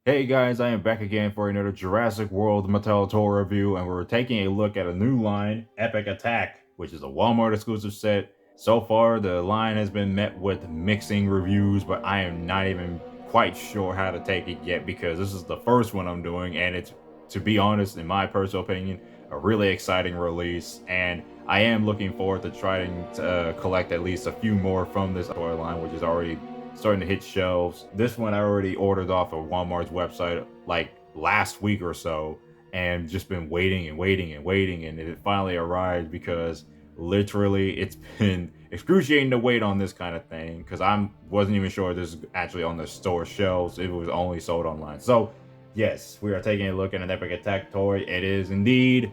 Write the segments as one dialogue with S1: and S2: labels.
S1: Hey guys, I am back again for another Jurassic World Mattel Toy review, and we're taking a look at a new line, Epic Attack, which is a Walmart exclusive set. So far, the line has been met with mixing reviews, but I am not even quite sure how to take it yet because this is the first one I'm doing, and it's, to be honest, in my personal opinion, a really exciting release, and I am looking forward to trying to collect at least a few more from this toy line, which is already starting to hit shelves. This one I already ordered off of Walmart's website like last week or so, and just been waiting and waiting and waiting, and it finally arrived because literally it's been excruciating to wait on this kind of thing because I wasn't even sure this is actually on the store shelves. It was only sold online. So yes, we are taking a look at an Epic Attack toy. It is indeed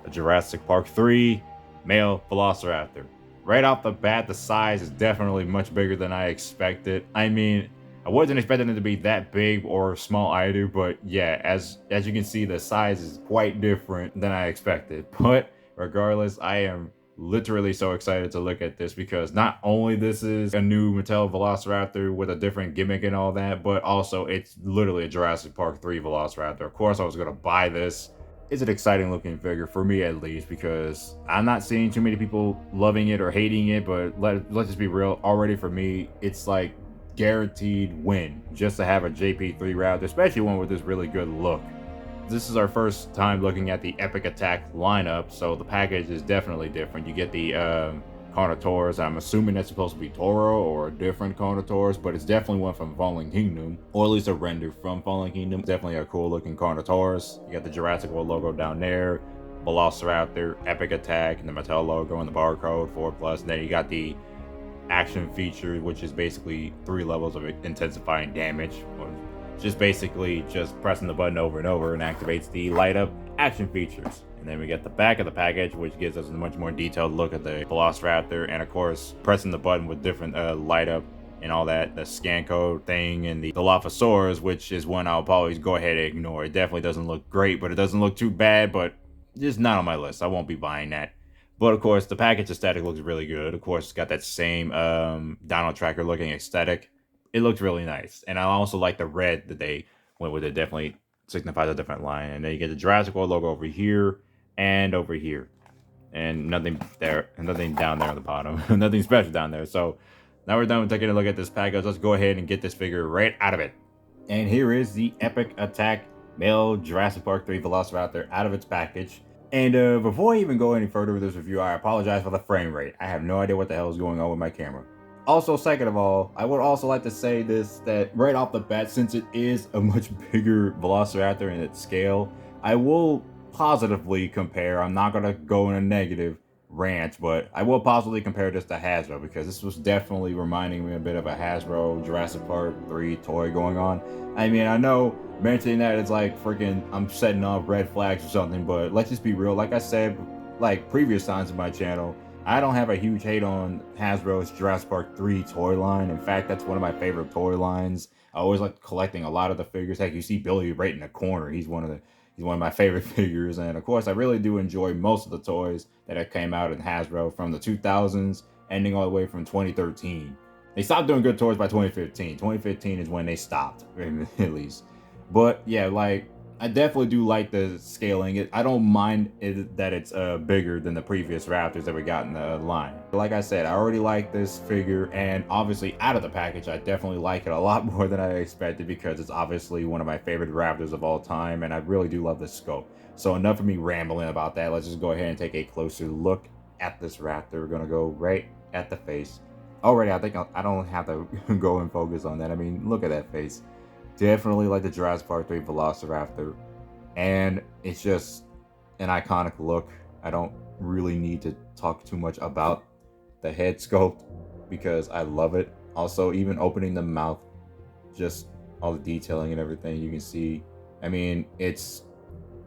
S1: a Jurassic Park 3 male Velociraptor. Right off the bat, the size is definitely much bigger than I expected. I mean, I wasn't expecting it to be that big or small either, but yeah, as you can see, the size is quite different than I expected. But regardless, I am literally so excited to look at this because not only this is a new Mattel Velociraptor with a different gimmick and all that, but also it's literally a Jurassic Park 3 Velociraptor. Of course, I was gonna buy this. It's an exciting looking figure for me at least because I'm not seeing too many people loving it or hating it, but let's just be real. Already for me, it's like guaranteed win just to have a JP3 route, especially one with this really good look. This is our first time looking at the Epic Attack lineup, so the package is definitely different. You get the Carnotaurus. I'm assuming that's supposed to be Toro or a different Carnotaurus, but it's definitely one from Fallen Kingdom, or at least a render from Fallen Kingdom. Definitely a cool looking Carnotaurus. You got the Jurassic World logo down there, Velociraptor, Epic Attack, and the Mattel logo and the barcode 4+. And then you got the action feature, which is basically 3 levels of intensifying damage. Just basically just pressing the button over and over and activates the light up action features. And then we get the back of the package, which gives us a much more detailed look at the Velociraptor, and of course pressing the button with different light up and all that, the scan code thing, and the Dilophosaurus, which is one I'll always go ahead and ignore. It definitely doesn't look great, but it doesn't look too bad, but just not on my list. I won't be buying that. But of course, the package aesthetic looks really good. Of course, it's got that same Dino Tracker looking aesthetic. It looks really nice. And I also like the red that they went with. It definitely signifies a different line. And then you get the Jurassic World logo over here and over here. And nothing there, and nothing down there on the bottom. Nothing special down there. So now we're done with taking a look at this package. Let's go ahead and get this figure right out of it. And here is the Epic Attack male Jurassic Park 3 Velociraptor out of its package. And before I even go any further with this review, I apologize for the frame rate. I have no idea what the hell is going on with my camera. Also, second of all, I would also like to say this, that right off the bat, since it is a much bigger Velociraptor in its scale, I will positively compare. I'm not going to go in a negative rant, but I will positively compare this to Hasbro because this was definitely reminding me a bit of a Hasbro Jurassic Park 3 toy going on. I mean, I know mentioning that it's like freaking I'm setting off red flags or something, but let's just be real. Like I said, like previous times in my channel, I don't have a huge hate on Hasbro's Jurassic Park 3 toy line. In fact, that's one of my favorite toy lines. I always like collecting a lot of the figures. Heck, you see Billy right in the corner. He's one of my favorite figures. And of course, I really do enjoy most of the toys that have came out in Hasbro from the 2000s, ending all the way from 2013. They stopped doing good toys by 2015. 2015 is when they stopped, at least. But yeah, like I definitely do like the scaling. I don't mind that it's bigger than the previous Raptors that we got in the line. Like I said, I already like this figure, and obviously out of the package, I definitely like it a lot more than I expected because it's obviously one of my favorite Raptors of all time, and I really do love the scope. So enough of me rambling about that. Let's just go ahead and take a closer look at this Raptor. We're gonna go right at the face. Already, I think I don't have to go and focus on that. I mean, look at that face. Definitely like the Jurassic Park 3 Velociraptor. And it's just an iconic look. I don't really need to talk too much about the head sculpt because I love it. Also, even opening the mouth, just all the detailing and everything you can see. I mean, it's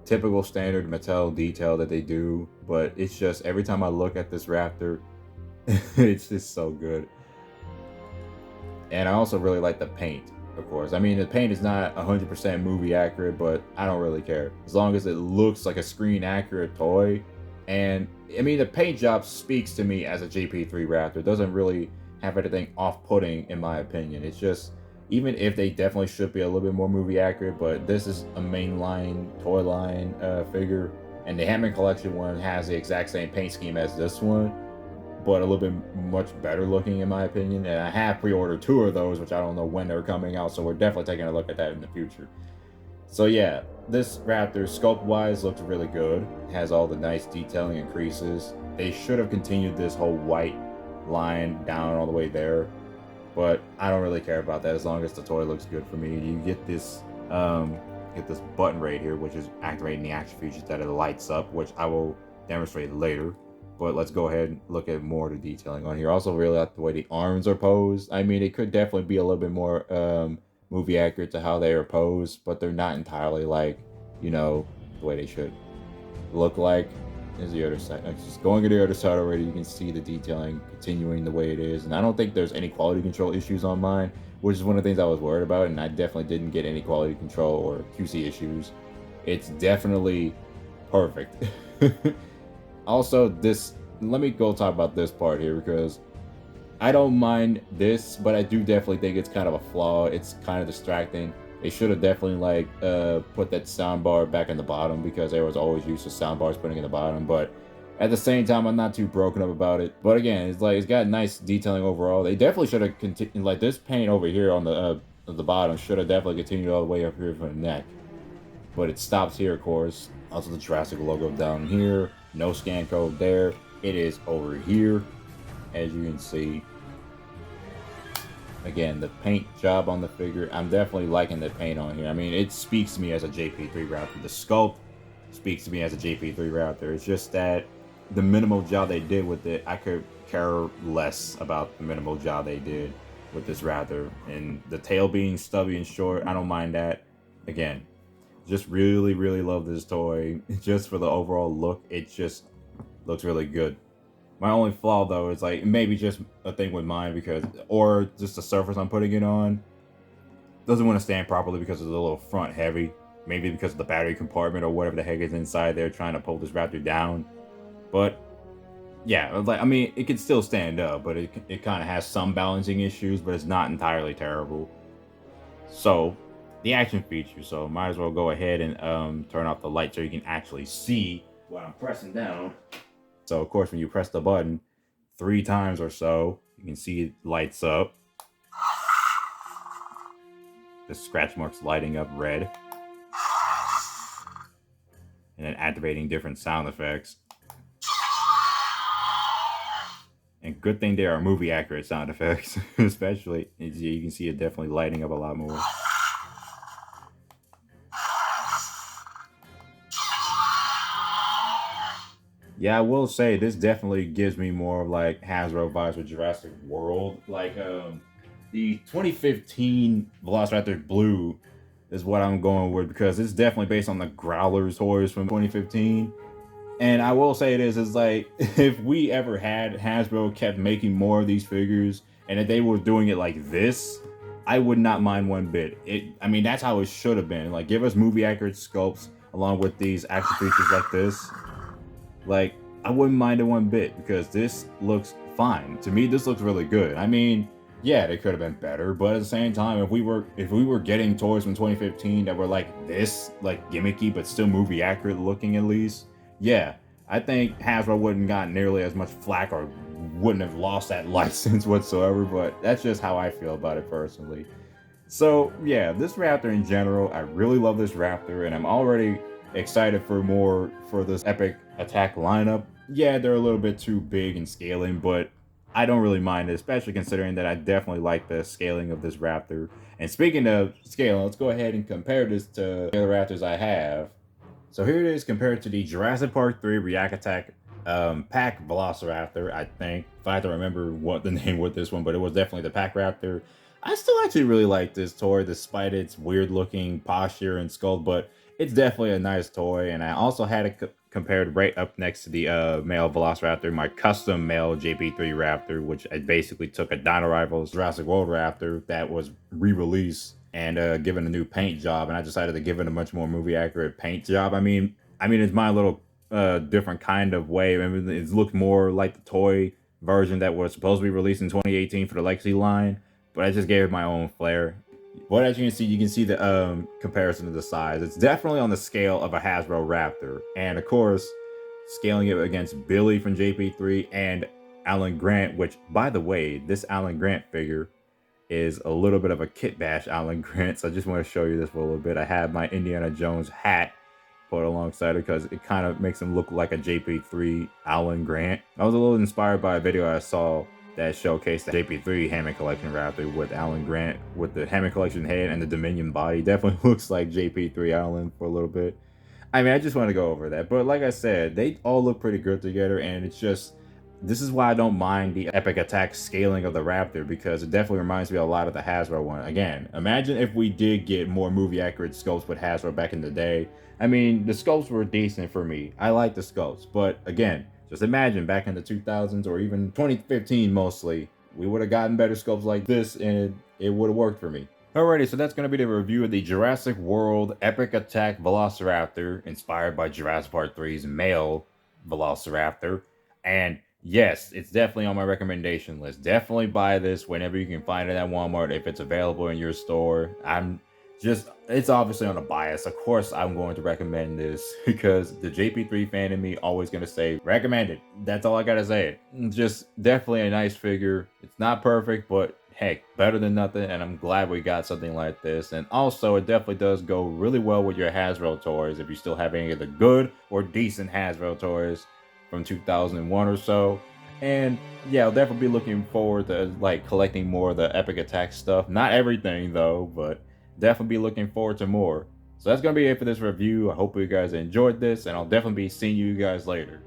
S1: typical standard Mattel detail that they do, but it's just every time I look at this raptor, it's just so good. And I also really like the paint, of course. I mean, the paint is not 100% movie accurate, but I don't really care. As long as it looks like a screen accurate toy. And I mean, the paint job speaks to me as a JP3 Raptor. It doesn't really have anything off-putting in my opinion. It's just, even if they definitely should be a little bit more movie accurate, but this is a mainline toy line figure, and the Hammond Collection one has the exact same paint scheme as this one, but a little bit much better looking in my opinion. And I have pre-ordered 2 of those, which I don't know when they're coming out, so we're definitely taking a look at that in the future. So yeah, this Raptor sculpt wise looks really good. It has all the nice detailing and creases. They should have continued this whole white line down all the way there, but I don't really care about that as long as the toy looks good for me. You get this button right here, which is activating the action features that it lights up, which I will demonstrate later. But let's go ahead and look at more of the detailing on here. Also really like the way the arms are posed. I mean, it could definitely be a little bit more movie accurate to how they are posed, but they're not entirely like, you know, the way they should look like. There's the other side. Just going to the other side already, you can see the detailing continuing the way it is. And I don't think there's any quality control issues on mine, which is one of the things I was worried about, and I definitely didn't get any quality control or QC issues. It's definitely perfect. Also, let me go talk about this part here, because I don't mind this, but I do definitely think it's kind of a flaw. It's kind of distracting. They should have definitely like put that soundbar back in the bottom, because there was always used to soundbars putting in the bottom. But at the same time, I'm not too broken up about it. But again, it's got nice detailing overall. They definitely should have continued, like this paint over here on the bottom should have definitely continued all the way up here for the neck. But it stops here, of course. Also the Jurassic logo down here. No scan code there. It is over here, as you can see. Again, the paint job on the figure, I'm definitely liking the paint on here. I mean, it speaks to me as a JP3 Raptor. The sculpt speaks to me as a JP3 Raptor. It's just that the minimal job they did with it, I could care less about the minimal job they did with this Raptor. And the tail being stubby and short, I don't mind that. Again, just really, really love this toy. Just for the overall look, it just looks really good. My only flaw though is like maybe just a thing with mine, because, or just the surface I'm putting it on doesn't want to stand properly because it's a little front heavy. Maybe because of the battery compartment or whatever the heck is inside there trying to pull this Raptor down. But yeah, like, I mean, it can still stand up, but it kind of has some balancing issues, but it's not entirely terrible. So the action feature, so might as well go ahead and turn off the light so you can actually see what I'm pressing down. So of course, when you press the button 3 times or so, you can see it lights up. The scratch marks lighting up red. And then activating different sound effects. And good thing there are movie accurate sound effects, especially. You can see it definitely lighting up a lot more. Yeah, I will say this definitely gives me more of like Hasbro vibes with Jurassic World. Like the 2015 Velociraptor Blue is what I'm going with, because it's definitely based on the Growlers toys from 2015. And I will say this is like, if we ever had Hasbro kept making more of these figures, and if they were doing it like this, I would not mind one bit. I mean, that's how it should have been. Like, give us movie accurate sculpts along with these action features like this. Like, I wouldn't mind it one bit, because this looks fine. To me, this looks really good. I mean, yeah, they could have been better, but at the same time, if we were getting toys from 2015 that were like this, like gimmicky but still movie accurate looking at least, yeah, I think Hasbro wouldn't gotten nearly as much flack or wouldn't have lost that license whatsoever, but that's just how I feel about it personally. So yeah, this Raptor in general, I really love this Raptor, and I'm already excited for more for this Epic Attack lineup. Yeah, they're a little bit too big in scaling, but I don't really mind it, especially considering that I definitely like the scaling of this Raptor. And speaking of scaling, let's go ahead and compare this to the other Raptors I have. So here it is compared to the Jurassic Park 3 React Attack Pack Velociraptor, I think. If I have to remember what the name with this one, but it was definitely the Pack Raptor. I still actually really like this toy, despite its weird looking posture and skull, but it's definitely a nice toy. And I also had it compared right up next to the male Velociraptor, my custom male JP3 Raptor, which I basically took a Dino Rivals Jurassic World Raptor that was re-released and given a new paint job, and I decided to give it a much more movie accurate paint job. I mean, it's my little different kind of way. I mean, it looked more like the toy version that was supposed to be released in 2018 for the Legacy line, but I just gave it my own flair. But as you can see the comparison of the size. It's definitely on the scale of a Hasbro Raptor, and of course, scaling it against Billy from JP3 and Alan Grant. Which, by the way, this Alan Grant figure is a little bit of a kit bash Alan Grant. So I just want to show you this for a little bit. I have my Indiana Jones hat put alongside it because it kind of makes him look like a JP3 Alan Grant. I was a little inspired by a video I saw that showcased the JP3 Hammond Collection Raptor with Alan Grant with the Hammond Collection head and the Dominion body. Definitely looks like JP3 Alan for a little bit. I mean, I just want to go over that. But like I said, they all look pretty good together, and it's just, this is why I don't mind the Epic Attack scaling of the Raptor, because it definitely reminds me a lot of the Hasbro one. Again, imagine if we did get more movie accurate sculpts with Hasbro back in the day. I mean, the sculpts were decent for me. I like the sculpts, but again, just imagine back in the 2000s or even 2015 mostly, we would have gotten better sculpts like this and it would have worked for me. Alrighty, so that's going to be the review of the Jurassic World Epic Attack Velociraptor, inspired by Jurassic Park 3's male Velociraptor. And yes, it's definitely on my recommendation list. Definitely buy this whenever you can find it at Walmart if it's available in your store. It's obviously on a bias. Of course, I'm going to recommend this because the JP3 fan in me always going to say recommend it. That's all I got to say. Just definitely a nice figure. It's not perfect, but heck, better than nothing, and I'm glad we got something like this. And also, it definitely does go really well with your Hasbro toys if you still have any of the good or decent Hasbro toys from 2001 or so. And yeah, I'll definitely be looking forward to like collecting more of the Epic Attack stuff. Not everything though, but definitely be looking forward to more. So that's gonna be it for this review. I hope you guys enjoyed this, and I'll definitely be seeing you guys later.